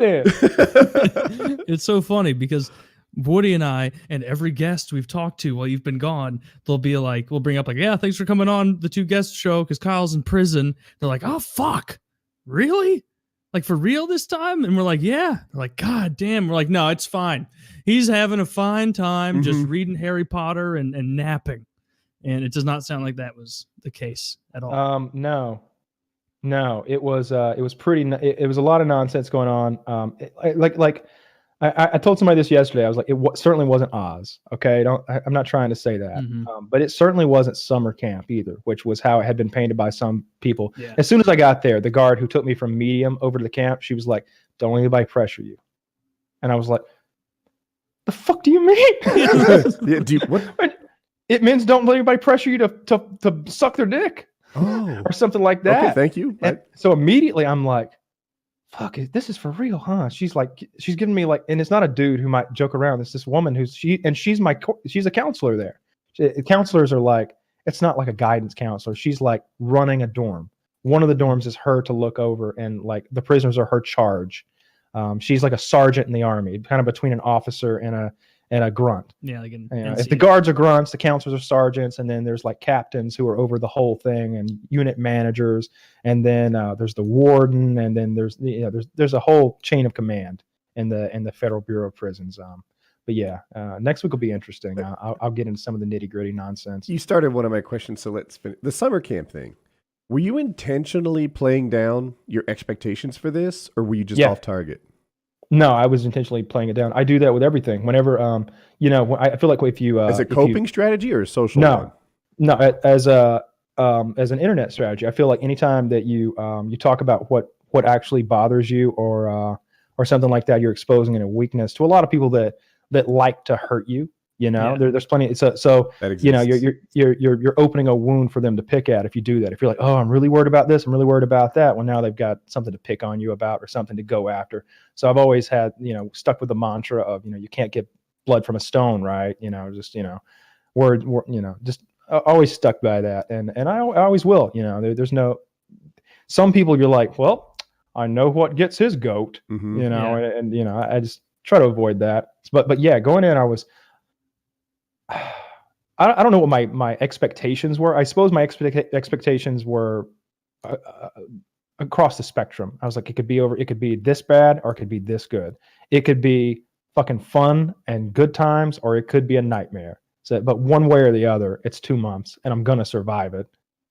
there. It's so funny because Woody and I and every guest we've talked to while you've been gone, they'll be like, we'll bring up like, yeah, thanks for coming on the 2 guest show because Kyle's in prison. They're like, oh fuck, really? Like for real this time? And we're like, yeah. They're like, God damn. We're like, no, it's fine. He's having a fine time just reading Harry Potter and napping. And it does not sound like that was the case at all. No, it was pretty. It was a lot of nonsense going on. I told somebody this yesterday. I was like, certainly wasn't Oz. Okay, I'm not trying to say that, but it certainly wasn't summer camp either, which was how it had been painted by some people. Yeah. As soon as I got there, the guard who took me from medium over to the camp, she was like, "Don't let anybody pressure you," and I was like, "The fuck do you mean?" What? It means don't let anybody pressure you to suck their dick. Oh, Or something like that. Okay, thank you. And so immediately I'm like, fuck, this is for real, huh? She's giving me like, and it's not a dude who might joke around. It's this woman she's a counselor there. Counselors are like, it's not like a guidance counselor. She's like running a dorm. One of the dorms is her to look over, and like the prisoners are her charge. She's like a sergeant in the army, kind of between an officer and a grunt. Yeah, like if the guards are grunts, the counselors are sergeants, and then there's like captains who are over the whole thing, and unit managers, and then there's the warden, and then there's a whole chain of command in the Federal Bureau of Prisons. But yeah, next week will be interesting. I'll get into some of the nitty gritty nonsense. You started one of my questions, so let's finish the summer camp thing. Were you intentionally playing down your expectations for this, or were you just off target? No, I was intentionally playing it down. I do that with everything. Whenever, I feel like if you as a coping strategy or a social one? No, as an internet strategy. I feel like anytime that you talk about what actually bothers you or something like that, you're exposing a weakness to a lot of people that like to hurt you. There's plenty. So you're opening a wound for them to pick at if you do that. If you're like, oh, I'm really worried about this, I'm really worried about that. Well, now they've got something to pick on you about or something to go after. So I've always had, stuck with the mantra of, you can't get blood from a stone, right? Just always stuck by that. And I always will, there's no, some people you're like, well, I know what gets his goat, and I just try to avoid that. But yeah, going in, I don't know what my expectations were. I suppose my expectations were across the spectrum. I was like, it could be this bad or it could be this good. It could be fucking fun and good times, or it could be a nightmare. So, but one way or the other, it's 2 months, and I'm gonna survive it,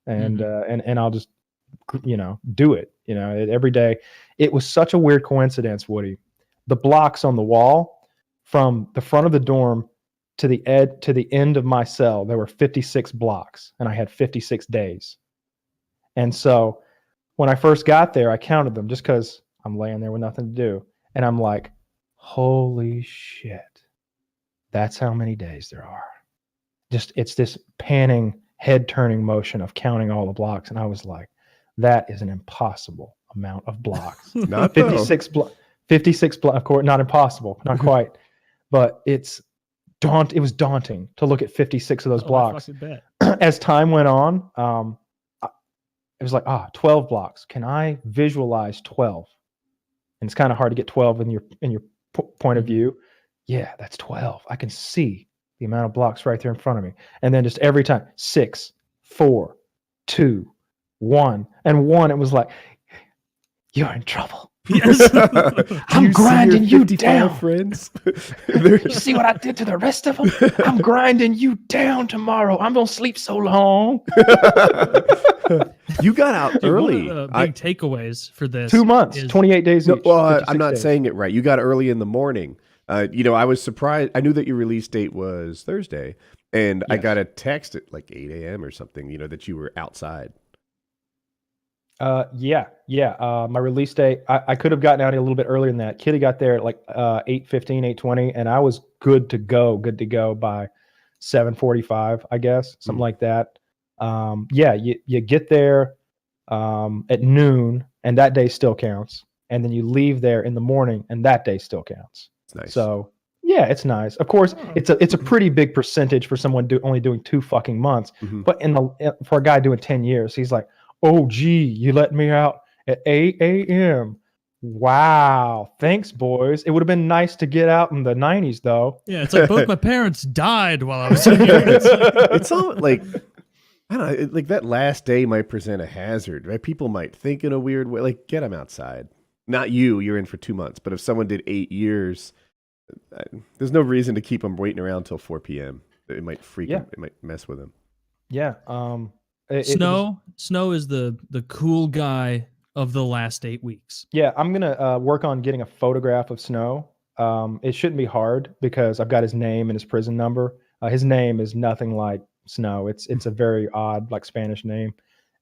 and I'll just do it. Every day. It was such a weird coincidence, Woody. The blocks on the wall from the front of the dorm to the end of my cell, there were 56 blocks, and I had 56 days. And so when I first got there, I counted them just because I'm laying there with nothing to do. And I'm like, holy shit, that's how many days there are. It's this panning, head-turning motion of counting all the blocks. And I was like, that is an impossible amount of blocks. Not 56 blocks, of course, not impossible, not quite. But it was daunting to look at 56 of those blocks. As time went on, it was like, 12 blocks. Can I visualize 12? And it's kind of hard to get 12 in your point of view. Yeah, that's 12. I can see the amount of blocks right there in front of me. And then just every time, 6, 4, 2, 1. And 1, it was like, you're in trouble. Yes. I'm grinding you down, friends. You see what I did to the rest of them? I'm grinding you down tomorrow. I'm gonna sleep so long. You got out early. One of the big takeaways for this 2 months, 28 days each. Well, I'm not saying it right. You got early in the morning. I was surprised. I knew that your release date was Thursday, and I got a text at like 8 a.m. or something, that you were outside. Yeah. My release date, I could have gotten out a little bit earlier than that. Kitty got there at like 8:15, 8:20, and I was good to go by 7:45, I guess, something like that. You get there at noon, and that day still counts. And then you leave there in the morning, and that day still counts. It's nice. So yeah, it's nice. Of course, it's a pretty big percentage for someone only doing 2 fucking months. But for a guy doing 10 years, he's like, oh, gee, you let me out at 8 a.m. Wow. Thanks, boys. It would have been nice to get out in the 90s, though. Yeah, it's like both my parents died while I was in here. It's all like, I don't know, like that last day might present a hazard, right? People might think in a weird way, like, get them outside. Not you, you're in for 2 months. But if someone did 8 years, there's no reason to keep them waiting around till 4 p.m. It might freak them. It might mess with them. Yeah. Snow is the cool guy of the last 8 weeks. Yeah, I'm gonna work on getting a photograph of Snow. It shouldn't be hard because I've got his name and his prison number. His name is nothing like Snow. It's a very odd, like Spanish name,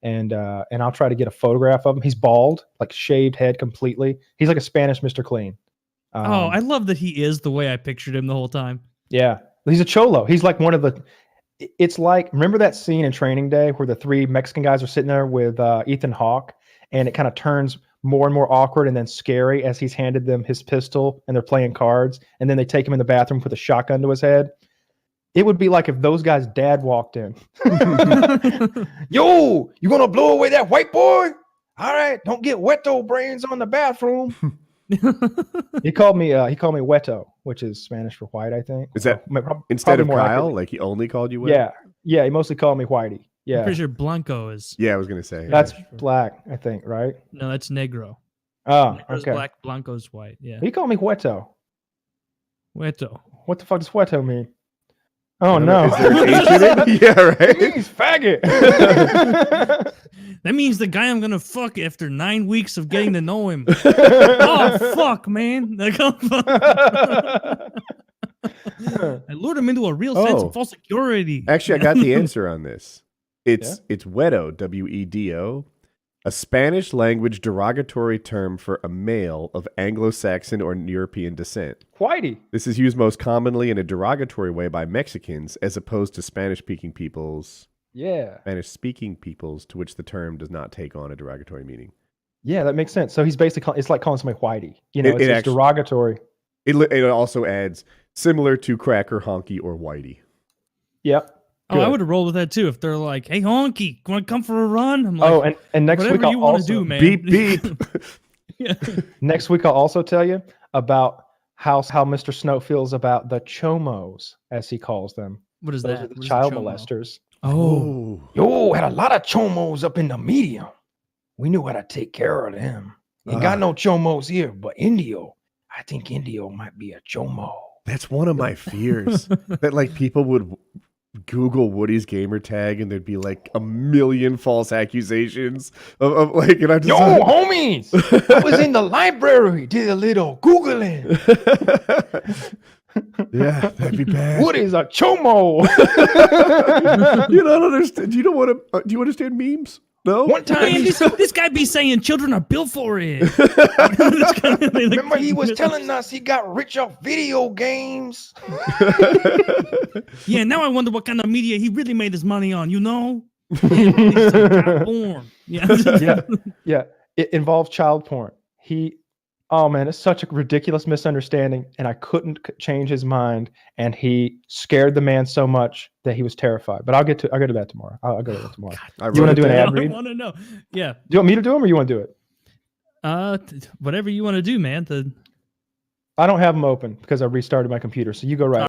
and I'll try to get a photograph of him. He's bald, like shaved head completely. He's like a Spanish Mr. Clean. I love that he is the way I pictured him the whole time. Yeah, he's a cholo. He's like one of the. It's like, remember that scene in Training Day where the 3 Mexican guys are sitting there with Ethan Hawke, and it kind of turns more and more awkward and then scary as he's handed them his pistol and they're playing cards, and then they take him in the bathroom, put a shotgun to his head. It would be like if those guys' dad walked in. Yo, you gonna blow away that white boy? All right, don't get Weto brains on the bathroom. He called me Weto, which is Spanish for white, I think. Is that Probably instead of more Kyle? accurately. Like he only called you Weto? Yeah, he mostly called me Whitey. Yeah, I'm pretty sure Blanco is. Yeah, I was gonna say that's black, I think, right? No, that's Negro. Oh, Negro's okay. black, Blanco's white. Yeah. He called me Weto. Weto. What the fuck does Weto mean? Oh I don't no! know. Is there an H in it? Yeah, It right. means faggot. That means the guy I'm gonna fuck after 9 weeks of getting to know him. Oh fuck, man! Like, I lured him into a real sense of false security. Actually, I got the answer on this. It's Wedo, W-E-D-O, a Spanish language derogatory term for a male of Anglo-Saxon or European descent. Whitey. This is used most commonly in a derogatory way by Mexicans as opposed to Spanish-speaking peoples. Yeah. Spanish-speaking peoples to which the term does not take on a derogatory meaning. Yeah, that makes sense. So he's basically, it's like calling somebody Whitey. You know, it's derogatory. It also adds similar to cracker, honky, or whitey. Yep. Oh, I would have rolled with that too. If they're like, "Hey, honky, want to come for a run?" I'm like, "Oh, and next week whatever you want to do, man." Beep beep. Yeah. Next week I'll also tell you about how Mr. Snow feels about the chomos, as he calls them. What is Those that? are the child molesters. Oh, yo, had a lot of chomos up in the medium. We knew how to take care of them. Ain't got no chomos here, but Indio. I think Indio might be a chomo. That's one of my fears. That like people would Google Woody's gamer tag and there'd be like a million false accusations of like, and I just homies, I was in the library, did a little Googling. Yeah, that'd be bad. Woody's a chomo. You don't understand. Do you understand memes? No. One time, man, this guy be saying children are built for it. Remember, he was telling us he got rich off video games. Yeah, now I wonder what kind of media he really made his money on. You know, born. Yeah. It involves child porn. Oh man, it's such a ridiculous misunderstanding, and I couldn't change his mind. And he scared the man so much that he was terrified. But I'll get to that tomorrow. I'll go to that tomorrow. You want to do an ad read? I want to know. Yeah. Do you want me to do them, or you want to do it? Whatever you want to do, man. I don't have them open because I restarted my computer. So you go right.